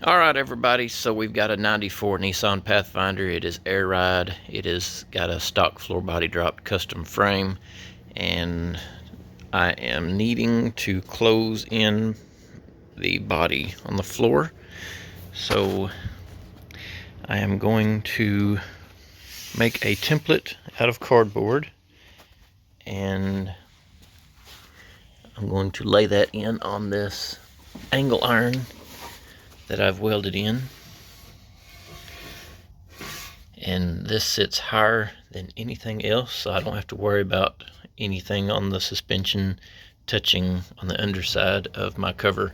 Alright everybody, so we've got a 94 Nissan Pathfinder. It is air ride. It has got a stock floor body drop custom frame, and I am needing to close in the body on the floor. So I am going to make a template out of cardboard, and I'm going to lay that in on this angle iron that I've welded in. And this sits higher than anything else, so I don't have to worry about anything on the suspension touching on the underside of my cover.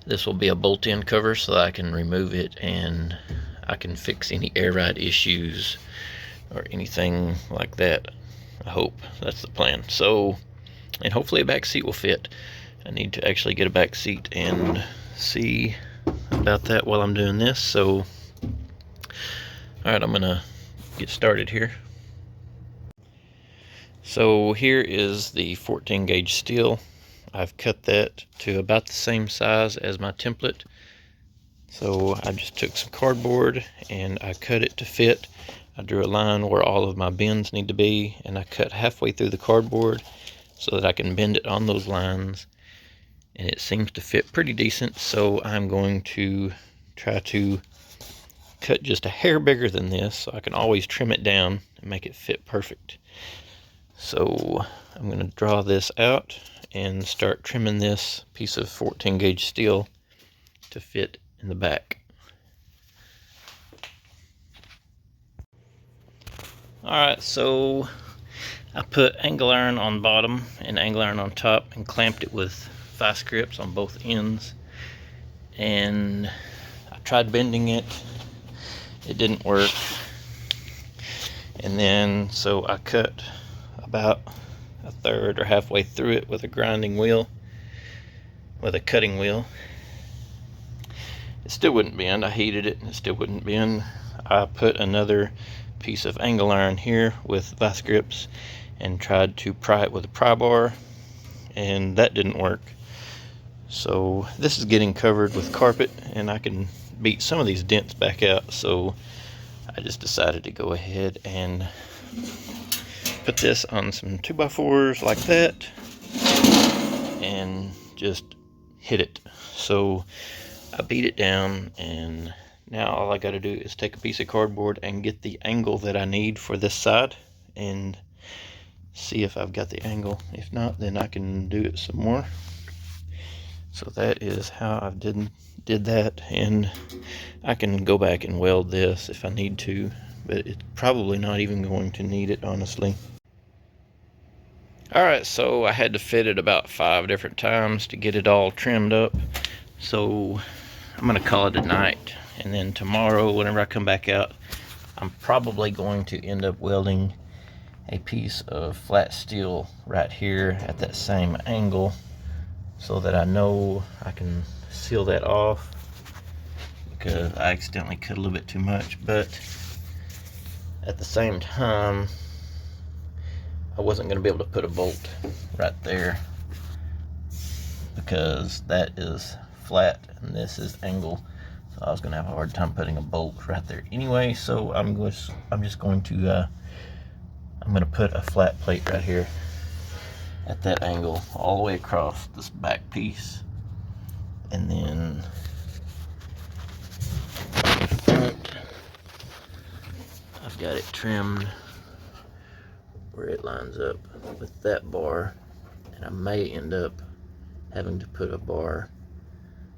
This will be a bolt-in cover, so that I can remove it and I can fix any air ride issues or anything like that. I hope that's the plan. So, and hopefully a back seat will fit. I need to actually get a back seat and see about that while I'm doing this. So alright, I'm gonna get started here. So here is the 14 gauge steel. I've cut that to about the same size as my template. So I just took some cardboard and I cut it to fit. I drew a line where all of my bends need to be, and I cut halfway through the cardboard so that I can bend it on those lines. And it seems to fit pretty decent, so I'm going to try to cut just a hair bigger than this so I can always trim it down and make it fit perfect. So I'm going to draw this out and start trimming this piece of 14 gauge steel to fit in the back. Alright, so I put angle iron on bottom and angle iron on top and clamped it with vice grips on both ends, and I tried bending it. It didn't work. And then so I cut about a third or halfway through it with a grinding wheel, with a cutting wheel. It still wouldn't bend. I heated it and it still wouldn't bend. I put another piece of angle iron here with vice grips and tried to pry it with a pry bar, and that didn't work. So this is getting covered with carpet, and I can beat some of these dents back out. So I just decided to go ahead and put this on some 2x4s like that and just hit it. So I beat it down, and now all I got to do is take a piece of cardboard and get the angle that I need for this side and see if I've got the angle. If not, then I can do it some more. So that is how I did that, and I can go back and weld this if I need to, but it's probably not even going to need it, honestly. Alright, so I had to fit it about 5 different times to get it all trimmed up. So I'm going to call it a night, and then tomorrow whenever I come back out, I'm probably going to end up welding a piece of flat steel right here at that same angle, so that I know I can seal that off, because I accidentally cut a little bit too much. But at the same time, I wasn't going to be able to put a bolt right there because that is flat and this is angle, so I was going to have a hard time putting a bolt right there anyway. So I'm just going to put a flat plate right here at that angle all the way across this back piece, and then front, I've got it trimmed where it lines up with that bar, and I may end up having to put a bar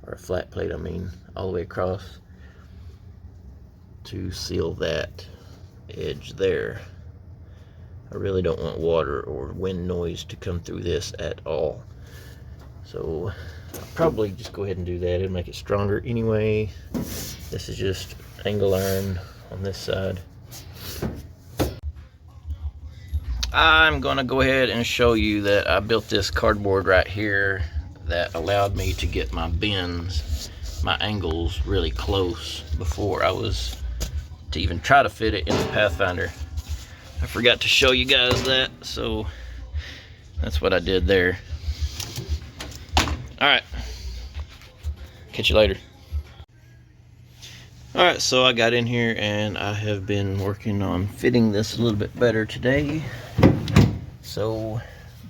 or a flat plate, all the way across to seal that edge there. I really don't want water or wind noise to come through this at all. So I'll probably just go ahead and do that. It'll make it stronger anyway. This is just angle iron on this side. I'm gonna go ahead and show you that I built this cardboard right here that allowed me to get my bends, my angles really close before I was to even try to fit it in the Pathfinder. I forgot to show you guys that, so that's what I did there. Alright, catch you later. Alright, so I got in here and I have been working on fitting this a little bit better today. So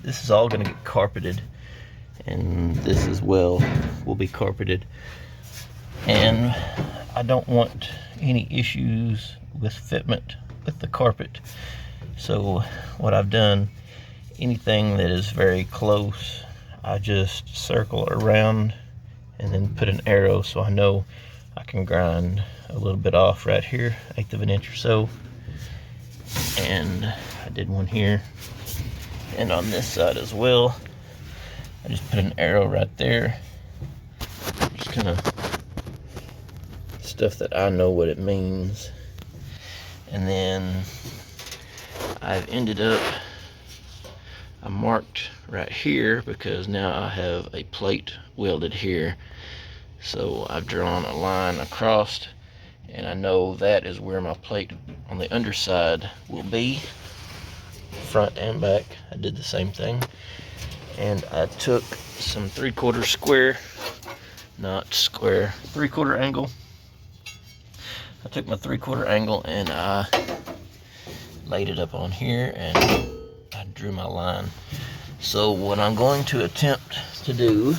this is all going to get carpeted, and this as well will be carpeted. And I don't want any issues with fitment with the carpet. So what I've done, anything that is very close, I just circle around and then put an arrow so I know I can grind a little bit off right here, 1/8 of an inch or so. And I did one here, and on this side as well. I just put an arrow right there. Just kind of stuff that I know what it means. And then I've ended up, I marked right here because now I have a plate welded here. So I've drawn a line across, and I know that is where my plate on the underside will be, front and back. I did the same thing. And I took some 3/4 square, not square, 3/4 angle. I took my 3/4 angle and I laid it up on here and I drew my line. So what I'm going to attempt to do,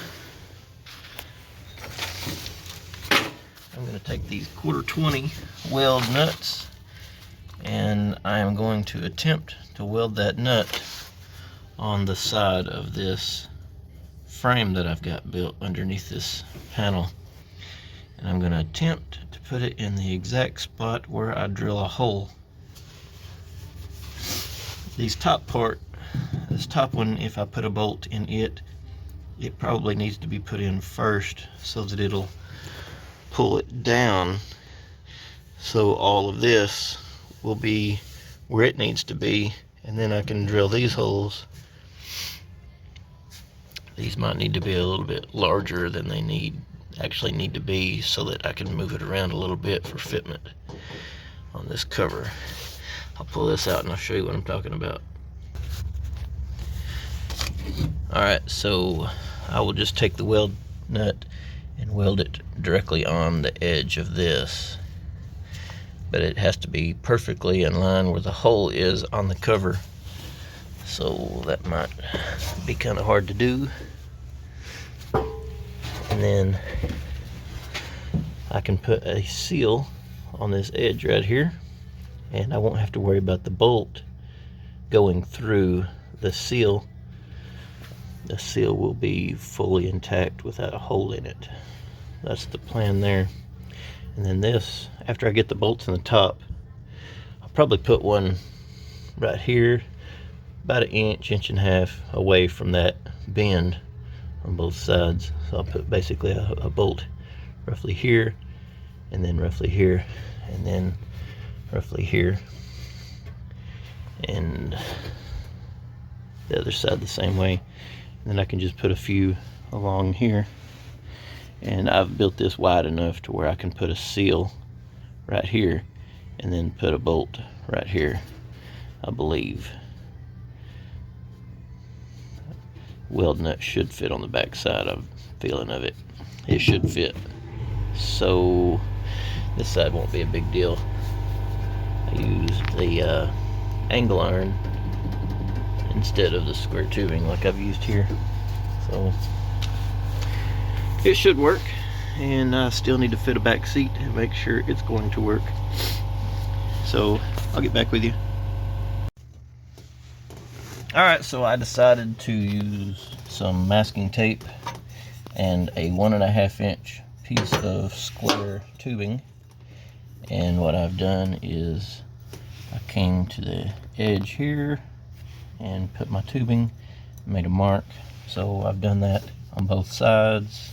I'm going to take these 1/4-20 weld nuts, and I am going to attempt to weld that nut on the side of this frame that I've got built underneath this panel. And I'm going to attempt to put it in the exact spot where I drill a hole. This top one, if I put a bolt in it, it probably needs to be put in first so that it'll pull it down. So all of this will be where it needs to be, and then I can drill these holes. These might need to be a little bit larger than they actually need to be, so that I can move it around a little bit for fitment on this cover. I'll pull this out and I'll show you what I'm talking about. Alright, so I will just take the weld nut and weld it directly on the edge of this. But it has to be perfectly in line where the hole is on the cover. So that might be kind of hard to do. And then I can put a seal on this edge right here, and I won't have to worry about the bolt going through the seal. The seal will be fully intact without a hole in it. That's the plan there. And then this, after I get the bolts in the top, I'll probably put one right here, about 1 inch, 1.5 inches away from that bend on both sides. So I'll put basically a bolt roughly here, and then roughly here, and then roughly here, and the other side the same way. And then I can just put a few along here. And I've built this wide enough to where I can put a seal right here and then put a bolt right here, I believe. Weld nut should fit on the back side. I'm feeling of it. It should fit. So this side won't be a big deal. I used the angle iron instead of the square tubing like I've used here. So it should work, and I still need to fit a back seat and make sure it's going to work. So I'll get back with you. Alright, so I decided to use some masking tape and a 1.5 inch piece of square tubing. And what I've done is I came to the edge here and put my tubing, made a mark. So I've done that on both sides,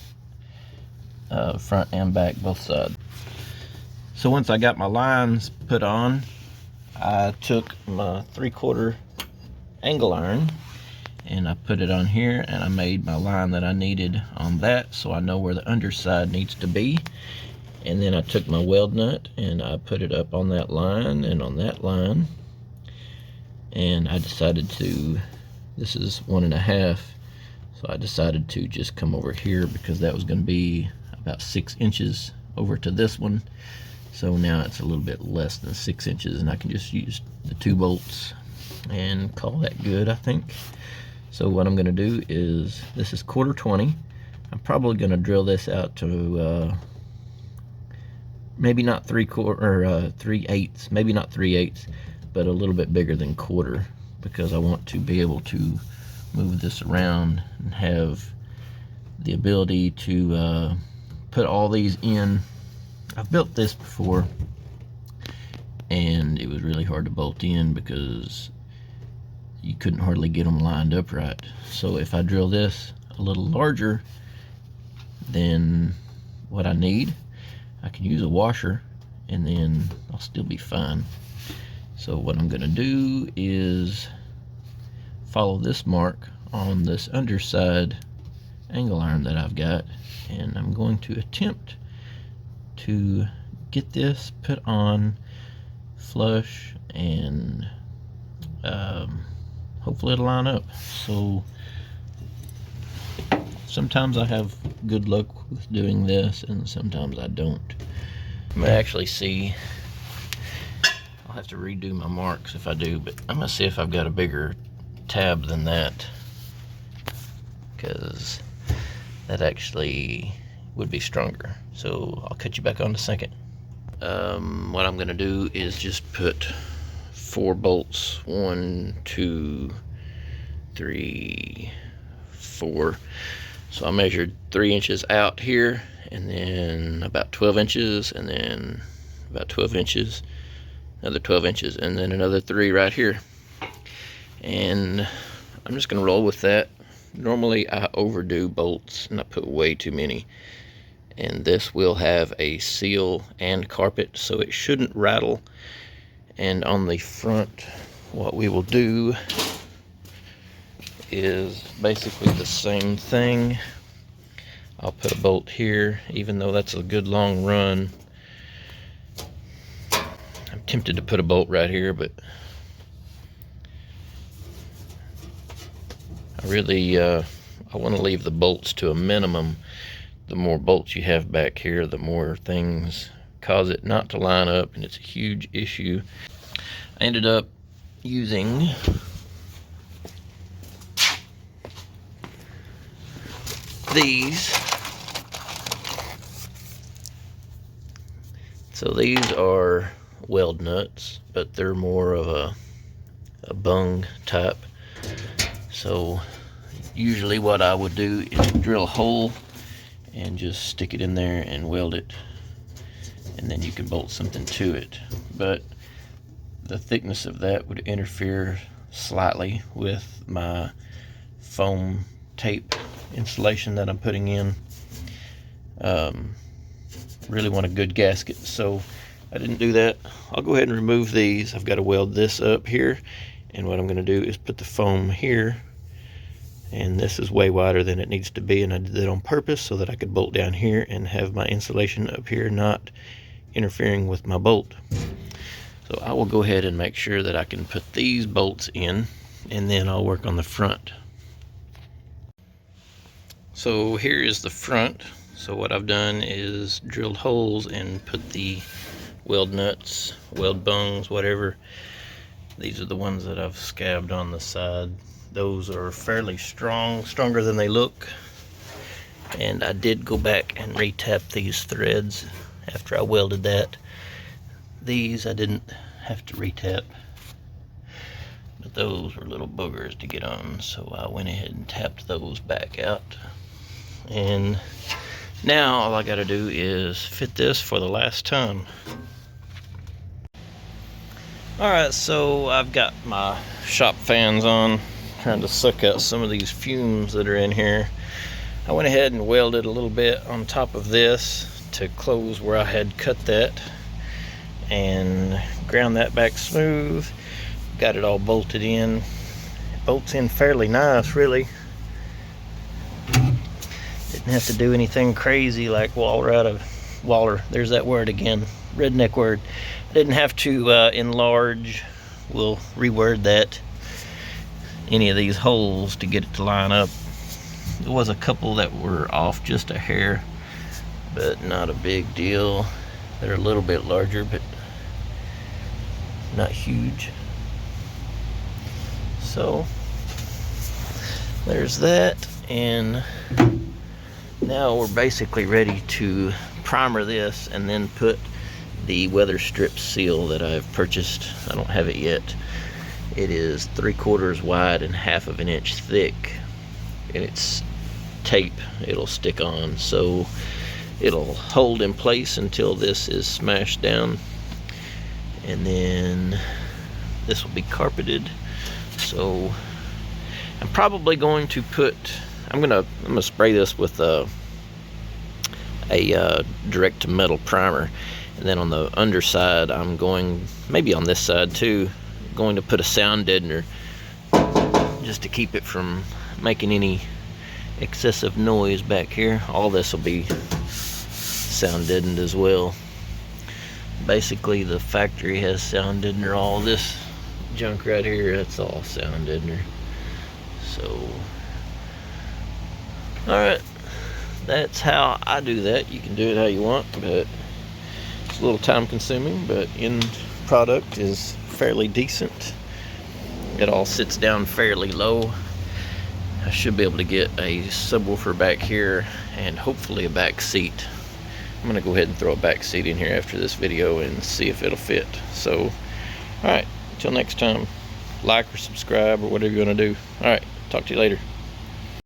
front and back, both sides. So once I got my lines put on, I took my 3/4 angle iron and I put it on here, and I made my line that I needed on that, so I know where the underside needs to be. And then I took my weld nut and I put it up on that line and on that line, and I decided to, this is 1.5, so I decided to just come over here because that was going to be about 6 inches over to this one. So now it's a little bit less than 6 inches, and I can just use the 2 bolts and call that good, I think. So what I'm going to do is, this is 1/4 I'm probably going to drill this out to maybe not 3/8, maybe not 3/8, but a little bit bigger than 1/4, because I want to be able to move this around and have the ability to put all these in. I've built this before, and it was really hard to bolt in because you couldn't hardly get them lined up right. So if I drill this a little larger than what I need, I can use a washer and then I'll still be fine. So what I'm gonna do is follow this mark on this underside angle iron that I've got, and I'm going to attempt to get this put on flush, and hopefully it'll line up. So sometimes I have good luck with doing this, and sometimes I don't. I'm gonna actually see, I'll have to redo my marks if I do, but I'm gonna see if I've got a bigger tab than that, because that actually would be stronger. So I'll cut you back on in a second. What I'm gonna do is just put 4 bolts, 1, 2, 3, 4. So I measured 3 inches out here, and then about 12 inches, and then about 12 inches, another 12 inches, and then another 3 right here. And I'm just gonna roll with that. Normally I overdo bolts and I put way too many, and this will have a seal and carpet, so it shouldn't rattle. And on the front, what we will do is basically the same thing. I'll put a bolt here, even though that's a good long run. I'm tempted to put a bolt right here, but I really I want to leave the bolts to a minimum. The more bolts you have back here, the more things cause it not to line up, and it's a huge issue. I ended up using these. So these are weld nuts, but they're more of a bung type. So usually what I would do is drill a hole and just stick it in there and weld it, and then you can bolt something to it. But the thickness of that would interfere slightly with my foam tape insulation that I'm putting in. Really want a good gasket, so I didn't do that. I'll go ahead and remove these. I've got to weld this up here, and what I'm going to do is put the foam here, and this is way wider than it needs to be, and I did that on purpose so that I could bolt down here and have my insulation up here not interfering with my bolt. So I will go ahead and make sure that I can put these bolts in, and then I'll work on the front. So here is the front. So what I've done is drilled holes and put the weld nuts, weld bungs, whatever. These are the ones that I've scabbed on the side. Those are fairly strong, stronger than they look. And I did go back and re-tap these threads after I welded that. These I didn't have to re-tap, but those were little boogers to get on, so I went ahead and tapped those back out. And now all I gotta do is fit this for the last time. Alright, so I've got my shop fans on, trying to suck out some of these fumes that are in here. I went ahead and welded a little bit on top of this to close where I had cut that, and ground that back smooth. Got it all bolted in. It bolts in fairly nice, really. Didn't have to do anything crazy like Waller, there's that word again, redneck word. I didn't have to enlarge, we'll reword that, any of these holes to get it to line up. There was a couple that were off just a hair, but not a big deal. They're a little bit larger, but not huge. So there's that, and now we're basically ready to primer this and then put the weather strip seal that I've purchased. I don't have it yet. It is 3/4 wide and 1/2 inch thick, and it's tape. It'll stick on, so it'll hold in place until this is smashed down, and then this will be carpeted. So I'm probably going to put, I'm gonna spray this with a direct to metal primer, and then on the underside I'm going, maybe on this side too, going to put a sound deadener just to keep it from making any excessive noise back here. All this will be sound deadened as well. Basically the factory has sound deadener. All this junk right here, that's all sound deadener. So alright, that's how I do that. You can do it how you want, but it's a little time consuming, but end product is fairly decent. It all sits down fairly low. I should be able to get a subwoofer back here and hopefully a back seat. I'm gonna go ahead and throw a back seat in here after this video and see if it'll fit. So alright, until next time, like or subscribe or whatever you want to do. Alright, talk to you later.